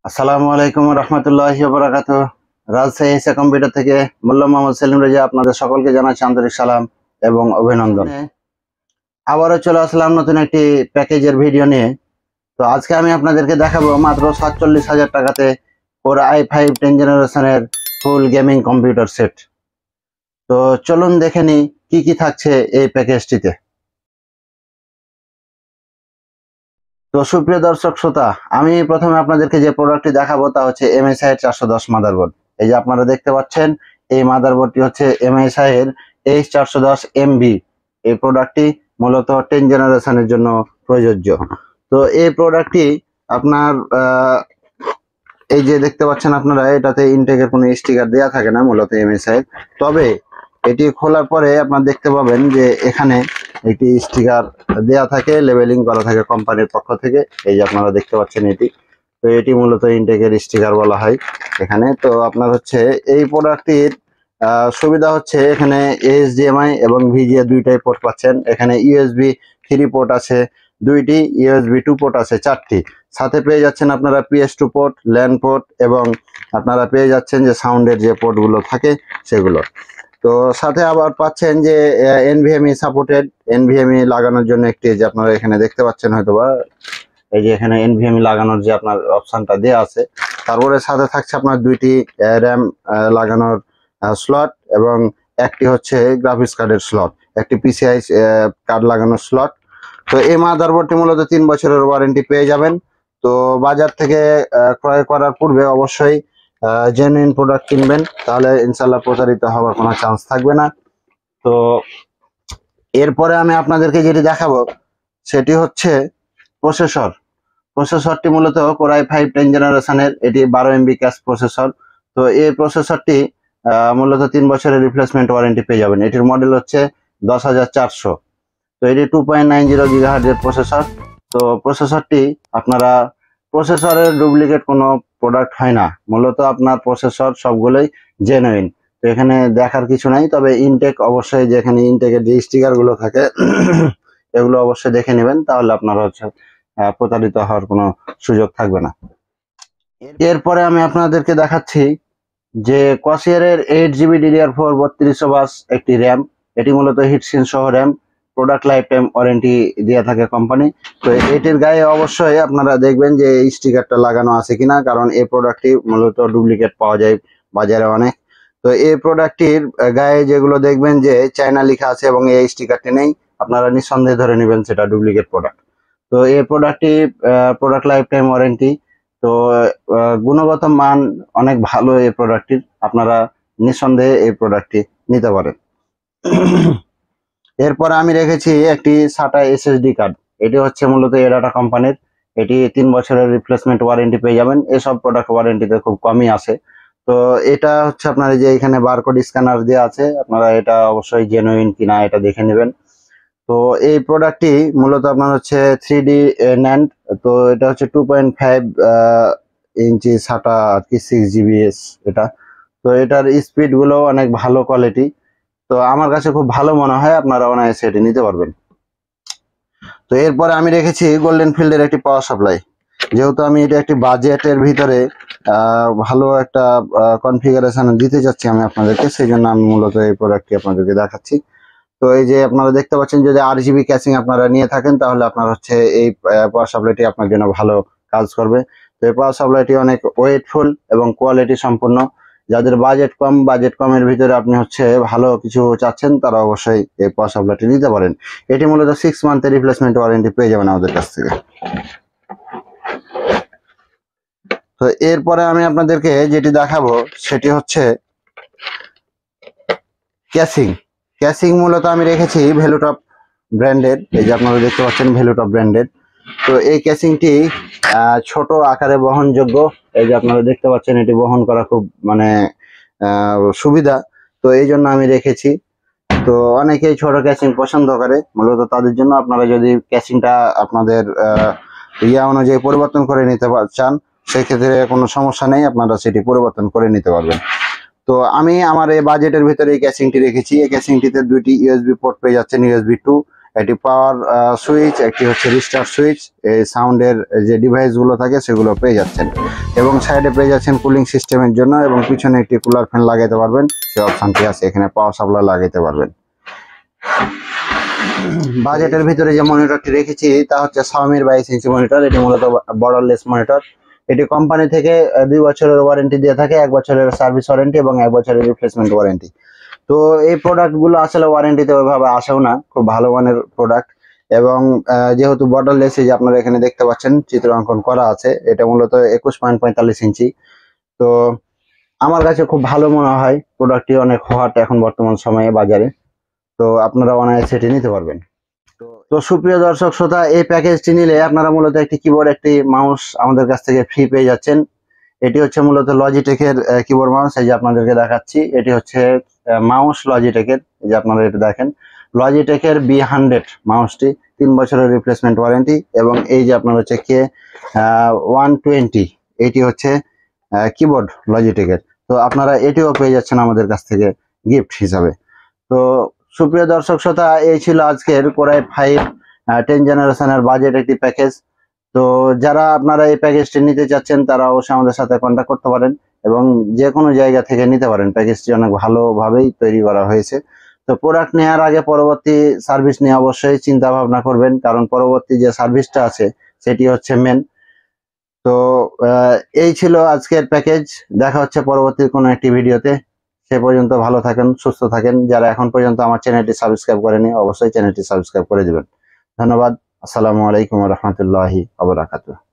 আসসালামু আলাইকুম রহমতুল্লাহি ওয়া বারাকাতুহু। রাজশাহী এস.A কম্পিউটার থেকে মোল্লা মোহাম্মদ সেলিম রেজা আপনাদের সকলকে জানাচ্ছি আন্তরিক সালাম এবং অভিনন্দন। আবারও চলে আসলাম নতুন একটি প্যাকেজের ভিডিও নিয়ে। তো আজকে আমি আপনাদেরকে দেখাবো মাত্র ৪৭,০০০ টাকাতে Core i5 10 জেনারেশনের ফুল গেমিং কম্পিউটার সেট। তো চলুন দেখে নিই কি থাকছে এই প্যাকেজটিতে। তো সুপ্রিয় দর্শক শ্রোতা, আমি প্রথমে আপনাদেরকে যে প্রোডাক্টটি দেখাবো তা হচ্ছে MSI এর 410 মাদারবোর্ড। এই যে আপনারা দেখতে পাচ্ছেন এই মাদারবোর্ডটি হচ্ছে MSI এর H410MB। এই প্রোডাক্টটি মূলত 10 জেনারেশনের জন্য প্রযোজ্য। তো এই প্রোডাক্টটি আপনার এই যে দেখতে পাচ্ছেন আপনারা, এটাতে ইনটেকের কোনো স্টিকার দেওয়া থাকে না মূলত MSI। তবে এটি খোলার পরে আপনারা দেখতে পাবেন যে এখানে একটি স্টিকার দেয়া থাকে, লেবেলিং করা থাকে কোম্পানির পক্ষ থেকে। এই যে আপনারা দেখতে পাচ্ছেন এটি। তো এটি মূলত ইনটেকের স্টিকার বলা হয় এখানে। তো আপনার হচ্ছে এই প্রোডাক্টটির সুবিধা হচ্ছে এখানে HDMI এবং VGA দুইটাই পোর্ট পাচ্ছেন। এখানে USB 3 পোর্ট আছে দুইটি, USB 2 পোর্ট আছে 4টি। সাথে পেয়ে যাচ্ছেন আপনারা PS2 পোর্ট, LAN পোর্ট এবং আপনারা পেয়ে যাচ্ছেন যে সাউন্ডের যে পোর্টগুলো থাকে সেগুলো। তো সাথে আবার পাচ্ছেন যে NVMe সাপোর্টেড, NVMe লাগানোর জন্য একটি, যে আপনারা এখানে দেখতে পাচ্ছেন হয়তোবা, এই যে এখানে NVMe লাগানোর যে আপনার অপশনটা দেওয়া আছে। তারপরে সাথে থাকছে আপনার দুইটি RAM লাগানোর স্লট এবং একটি হচ্ছে গ্রাফিক্স কার্ডের স্লট, একটি PCI কার্ড লাগানোর স্লট। তো এই মাদারবোর্ডটি মূলত 3 বছরের ওয়ারেন্টি পেয়ে যাবেন। তো বাজার থেকে ক্রয় করার পূর্বে অবশ্যই জেনুইন প্রোডাক্ট কিনবেন, তাহলে ইনশাল্লাহ প্রতারিত হওয়ার কোনো চান্স থাকবে না। তো এরপরে আমি আপনাদেরকে যেটি দেখাবো সেটি হচ্ছে প্রসেসরটি মূলত Core i5 10 জেনারেশনের, এটি 12 MB ক্যাশ প্রসেসর। তো এই প্রসেসরটি মূলত 3 বছরের রিপ্লেসমেন্ট ওয়ারেন্টি পেয়ে যাবেন। এটির মডেল হচ্ছে 10400। তো এটি 2.90 GHz এর প্রসেসর। তো প্রসেসরটি আপনারা, প্রসেসরের ডুপ্লিকেট কোনো প্রোডাক্ট হয় না, মূলত আপনার প্রসেসর সবগুলোই জেনুইন। তো এখানে দেখার কিছু নাই, তবে ইনটেক অবশ্যই, যে এখানে ইনটেকের যে স্টিকারগুলো থাকে এগুলো অবশ্যই দেখে নেবেন, তাহলে আপনারা হচ্ছে প্রতারিত হওয়ার কোনো সুযোগ থাকবে না। এরপরে আমি আপনাদেরকে দেখাচ্ছি যে Core-এর 8GB DDR4 3200 বাস একটি র্যাম। এটি মূলত হিটসিন সহ RAM, product life time warranty দিয়ে থাকে কোম্পানি। তো এটির গায়ে অবশ্যই আপনারা দেখবেন যে এই স্টিকারটা লাগানো আছে কিনা, কারণ এই প্রোডাক্টটি মূলত ডুপ্লিকেট পাওয়া যায় বাজারে অনেক। তো এই প্রোডাক্টটির গায়ে যেগুলো দেখবেন যে চায়না লেখা আছে এবং এই স্টিকারটি নেই, আপনারা নিঃসন্দেহে ধরে নেবেন সেটা ডুপ্লিকেট প্রোডাক্ট। তো এই প্রোডাক্টটি প্রোডাক্ট লাইফ টাইম ওয়ারেন্টি। তো গুণগত মান অনেক ভালো এই প্রোডাক্টটির, আপনারা নিঃসন্দেহে এই প্রোডাক্টটি নিতে পারেন। এরপর আমি রেখেছি একটি SATA SSD কার্ড। এটি হচ্ছে মূলত এডাটা কোম্পানির। এটি 3 বছরের রিপ্লেসমেন্ট ওয়ারেন্টি পেয়ে যাবেন। এসব প্রোডাক্ট ওয়ারেন্টিতে খুব কমই আসে। তো এটা হচ্ছে আপনার যে এখানে বারকোড স্ক্যানার দেওয়া আছে, আপনারা এটা অবশ্যই জেনুইন কিনা এটা দেখে নেবেন। তো এই প্রোডাক্টটি মূলত আপনার হচ্ছে 3D NAND। তো এটা হচ্ছে 2.5 ইঞ্চি SATA আর কি 6GB এটা। তো এটার স্পিড গুলো অনেক ভালো কোয়ালিটি। তো আমার কাছে খুব ভালো মনে হয়, আপনারা অনায়াসে এটি নিতে পারবেন। তো এরপরে আমি রেখেছি গোল্ডেন ফিল্ডের একটি পাওয়ার সাপ্লাই। যেহেতু আমি এটা একটি বাজেটের ভিতরে ভালো একটা কনফিগারেশন দিতে চাচ্ছি আমি আপনাদেরকে, সেই জন্য আমি মূলত এই প্রোডাক্টটি আপনাদেরকে দেখাচ্ছি। তো এই যে আপনারা দেখতে পাচ্ছেন, যদি 8GB ক্যাসিং আপনারা নিয়ে থাকেন, তাহলে আপনার হচ্ছে এই পাওয়ার সাপ্লাইটি আপনার জন্য ভালো কাজ করবে। তো এই পাওয়ার সাপ্লাইটি অনেক ওয়েটফুল এবং কোয়ালিটি সম্পন্ন। যাদের বাজেট কমের ভিতরে আপনি হচ্ছে ভালো কিছু চাচ্ছেন, তারা অবশ্যই এই পাওয়ার সাপ্লাইটি নিতে পারেন। এটি মূলত 6 মান্থের রিপ্লেসমেন্ট ওয়ারেন্টি পেয়ে যাবেন আমাদের কাছ থেকে। তো এরপরে আমি আপনাদেরকে যেটি দেখাবো সেটি হচ্ছে ক্যাসিং মূলত আমি রেখেছি ভ্যালুটপ ব্র্যান্ডের। এই যে আপনারা দেখতে পাচ্ছেন ভ্যালুটপ ব্র্যান্ডের। তো এই ক্যাসিংটি ছোট আকারে বহনযোগ্য। এই যে আপনারা দেখতে পাচ্ছেন, এটি বহন করা খুব মানে সুবিধা। তো এই জন্য আমি রেখেছি। তো অনেকেই ছোট ক্যাসিং পছন্দ করে, মূলত তাদের জন্য আপনারা যদি ক্যাসিংটা আপনাদের অনুযায়ী পরিবর্তন করে নিতে চান, সেক্ষেত্রে কোনো সমস্যা নেই, আপনারা সেটি পরিবর্তন করে নিতে পারবেন। তো আমি আমার এই বাজেটের ভিতরে এই ক্যাসিংটি রেখেছি। এই ক্যাসিংটিতে দুইটি USB পোর্ট পেয়ে যাচ্ছেন, USB 2 একটি পাওয়ার সুইচ, একটি হচ্ছে রিস্টার্ট সুইচ, এই সাউন্ডের যে ডিভাইসগুলো থাকে সেগুলো পেয়ে যাচ্ছেন। এবং সাইডে পেয়ে যাচ্ছেন কুলিং সিস্টেমের জন্য, এবং পিছনে একটি কুলার ফ্যান লাগাইতে পারবেন, সেই অপশনটি আছে। এখানে পাওয়ার সাপ্লাই লাগাইতে পারবেন। বাজেটের ভিতরে যে মনিটরটি রেখেছি তা হচ্ছে Xiaomi 22 ইঞ্চি মনিটর। এটি মূলত বর্ডারলেস মনিটর। এটি কোম্পানি থেকে 2 বছরের ওয়ারেন্টি দিয়ে থাকে, 1 বছরের সার্ভিস ওয়ারেন্টি এবং 1 বছরের রিপ্লেসমেন্ট ওয়ারেন্টি। তো এই প্রোডাক্টগুলো আসলে ওয়ারেন্টিতে ওইভাবে আসেও না, খুব ভালো মানের প্রোডাক্ট। এবং যেহেতু বর্ডারলেস, এই যে আপনারা এখানে দেখতে পাচ্ছেন চিত্র অঙ্কন করা আছে, এটা মূলত 21.45 ইঞ্চি। তো আমার কাছে খুব ভালো মনে হয়, প্রোডাক্টটি অনেক হট এখন বর্তমান সময়ে বাজারে। তো আপনারা অনায়াসে সেটি নিতে পারবেন। তো সুপ্রিয় দর্শক শ্রোতা, এই প্যাকেজটি নিলে আপনারা মূলত একটি কিবোর্ড, একটি মাউস আমাদের কাছ থেকে ফ্রি পেয়ে যাচ্ছেন। এটি হচ্ছে মূলত লজিটেকের কিবোর্ড মাউস। এই যে আপনাদেরকে দেখাচ্ছি, এটি হচ্ছে মাউস লজিটেকের। এই যে আপনারা এটা দেখেন, লজিটেকের B100 মাউসটি, 3 বছরের রিপ্লেসমেন্ট ওয়ারেন্টি। এবং এই যে আপনার হচ্ছে K120, এটি হচ্ছে কিবোর্ড লজিটেকের। তো আপনারা এটিও পেয়ে যাচ্ছেন আমাদের কাছ থেকে গিফট হিসাবে। তো সুপ্রিয় দর্শক শ্রোতা, এই ছিল আজকের Core i5 10 জেনারেশনের বাজেট একটি প্যাকেজ। তো যারা আপনারা এই প্যাকেজটি নিতে চাচ্ছেন তারা অবশ্যই আমাদের সাথে কন্ট্যাক্ট করতে পারেন, এবং যে কোনো জায়গা থেকে নিতে পারেন। প্যাকেজটি অনেক ভালোভাবেই তৈরি করা হয়েছে। তো প্রোডাক্ট নেওয়ার আগে পরবর্তী সার্ভিস নিয়ে অবশ্যই চিন্তা ভাবনা করবেন, কারণ পরবর্তী যে সার্ভিসটা আছে সেটি হচ্ছে মেন। তো এই ছিল আজকের প্যাকেজ। দেখা হচ্ছে পরবর্তী কোনো একটি ভিডিওতে। সে পর্যন্ত ভালো থাকেন, সুস্থ থাকেন। যারা এখন পর্যন্ত আমার চ্যানেলটি সাবস্ক্রাইব করেনি, অবশ্যই চ্যানেলটি সাবস্ক্রাইব করে দিবেন। ধন্যবাদ। আসসালামু আলাইকুম ওয়া রাহমাতুল্লাহি ওয়া বারাকাতুহু।